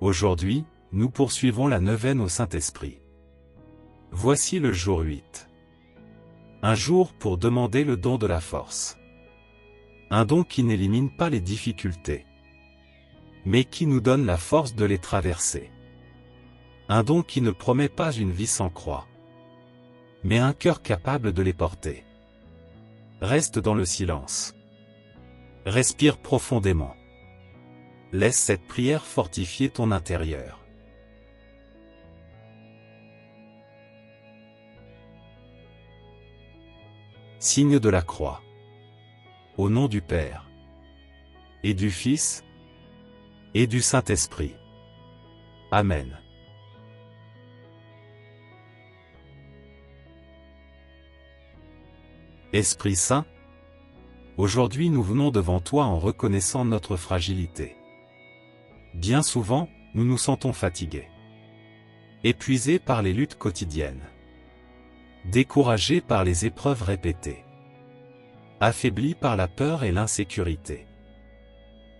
Aujourd'hui, nous poursuivons la neuvaine au Saint-Esprit. Voici le jour 8. Un jour pour demander le don de la force. Un don qui n'élimine pas les difficultés, mais qui nous donne la force de les traverser. Un don qui ne promet pas une vie sans croix, mais un cœur capable de les porter. Reste dans le silence. Respire profondément. Laisse cette prière fortifier ton intérieur. Signe de la croix. Au nom du Père, et du Fils, et du Saint-Esprit. Amen. Esprit Saint, aujourd'hui nous venons devant toi en reconnaissant notre fragilité. Bien souvent, nous nous sentons fatigués, épuisés par les luttes quotidiennes, découragés par les épreuves répétées, affaiblis par la peur et l'insécurité.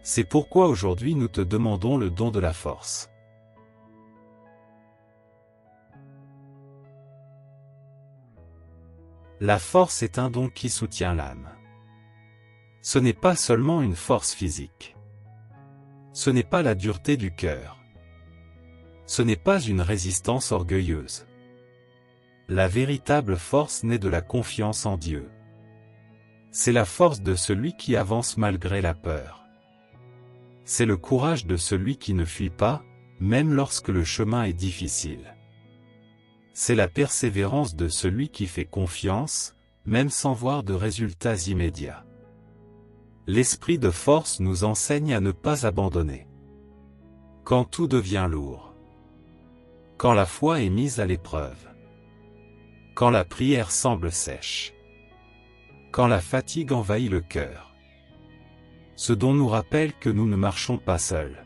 C'est pourquoi aujourd'hui nous te demandons le don de la force. La force est un don qui soutient l'âme. Ce n'est pas seulement une force physique. Ce n'est pas la dureté du cœur. Ce n'est pas une résistance orgueilleuse. La véritable force naît de la confiance en Dieu. C'est la force de celui qui avance malgré la peur. C'est le courage de celui qui ne fuit pas, même lorsque le chemin est difficile. C'est la persévérance de celui qui fait confiance, même sans voir de résultats immédiats. L'esprit de force nous enseigne à ne pas abandonner. Quand tout devient lourd. Quand la foi est mise à l'épreuve. Quand la prière semble sèche. Quand la fatigue envahit le cœur. Ce dont nous rappelle que nous ne marchons pas seuls.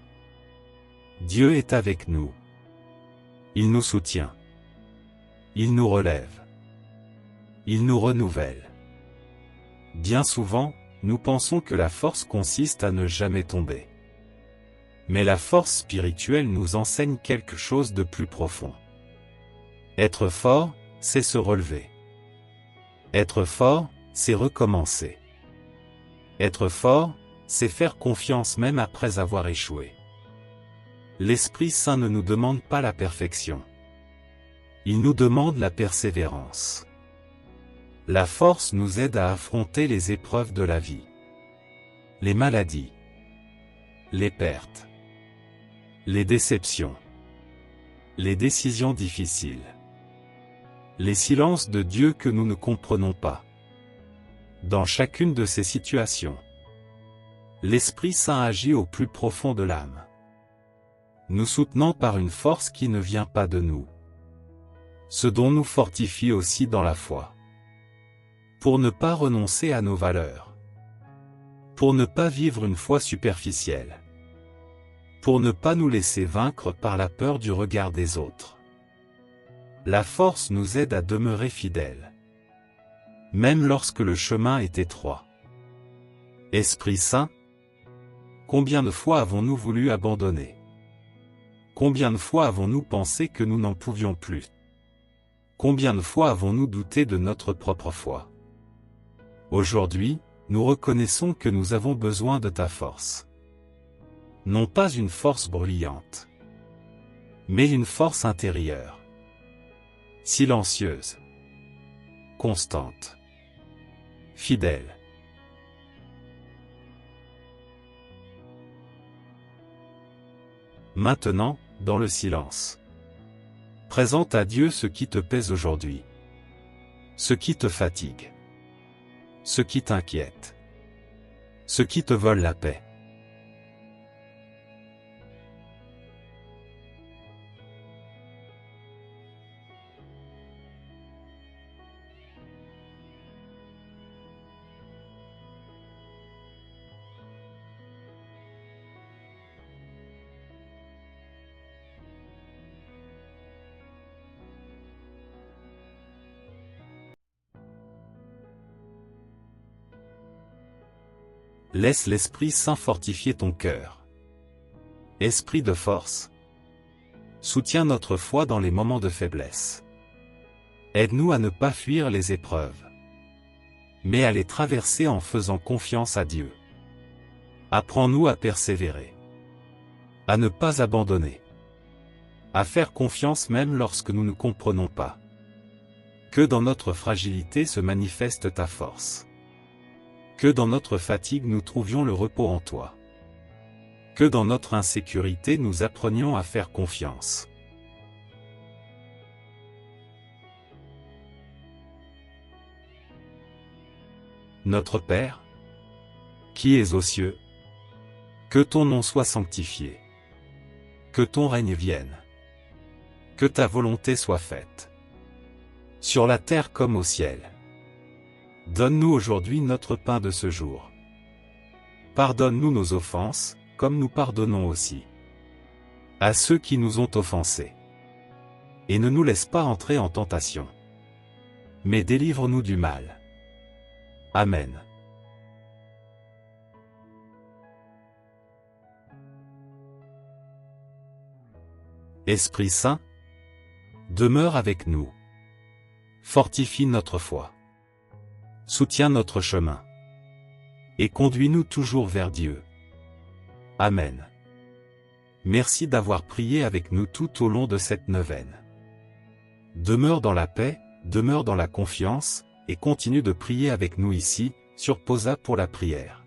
Dieu est avec nous. Il nous soutient. Il nous relève. Il nous renouvelle. Bien souvent, nous pensons que la force consiste à ne jamais tomber. Mais la force spirituelle nous enseigne quelque chose de plus profond. Être fort, c'est se relever. Être fort, c'est recommencer. Être fort, c'est faire confiance même après avoir échoué. L'Esprit Saint ne nous demande pas la perfection. Il nous demande la persévérance. La force nous aide à affronter les épreuves de la vie. Les maladies. Les pertes. Les déceptions. Les décisions difficiles. Les silences de Dieu que nous ne comprenons pas. Dans chacune de ces situations, l'Esprit Saint agit au plus profond de l'âme, nous soutenant par une force qui ne vient pas de nous, ce dont nous fortifie aussi dans la foi. Pour ne pas renoncer à nos valeurs. Pour ne pas vivre une foi superficielle. Pour ne pas nous laisser vaincre par la peur du regard des autres. La force nous aide à demeurer fidèles. Même lorsque le chemin est étroit. Esprit Saint, combien de fois avons-nous voulu abandonner? Combien de fois avons-nous pensé que nous n'en pouvions plus? Combien de fois avons-nous douté de notre propre foi? Aujourd'hui, nous reconnaissons que nous avons besoin de ta force. Non pas une force bruyante, mais une force intérieure. Silencieuse. Constante. Fidèle. Maintenant, dans le silence. Présente à Dieu ce qui te pèse aujourd'hui. Ce qui te fatigue. Ce qui t'inquiète. Ce qui te vole la paix. Laisse l'Esprit Saint fortifier ton cœur. Esprit de force, Soutiens notre foi dans les moments de faiblesse. Aide-nous à ne pas fuir les épreuves, mais à les traverser en faisant confiance à Dieu. Apprends-nous à persévérer, à ne pas abandonner, à faire confiance même lorsque nous ne comprenons pas. Que dans notre fragilité se manifeste ta force. Que dans notre fatigue nous trouvions le repos en toi. Que dans notre insécurité nous apprenions à faire confiance. Notre Père, qui es aux cieux, que ton nom soit sanctifié. Que ton règne vienne. Que ta volonté soit faite, sur la terre comme au ciel. Donne-nous aujourd'hui notre pain de ce jour. Pardonne-nous nos offenses, comme nous pardonnons aussi à ceux qui nous ont offensés. Et ne nous laisse pas entrer en tentation, mais délivre-nous du mal. Amen. Esprit Saint, demeure avec nous. Fortifie notre foi. Soutiens notre chemin. Et conduis-nous toujours vers Dieu. Amen. Merci d'avoir prié avec nous tout au long de cette neuvaine. Demeure dans la paix, demeure dans la confiance, et continue de prier avec nous ici, sur Posa pour la prière.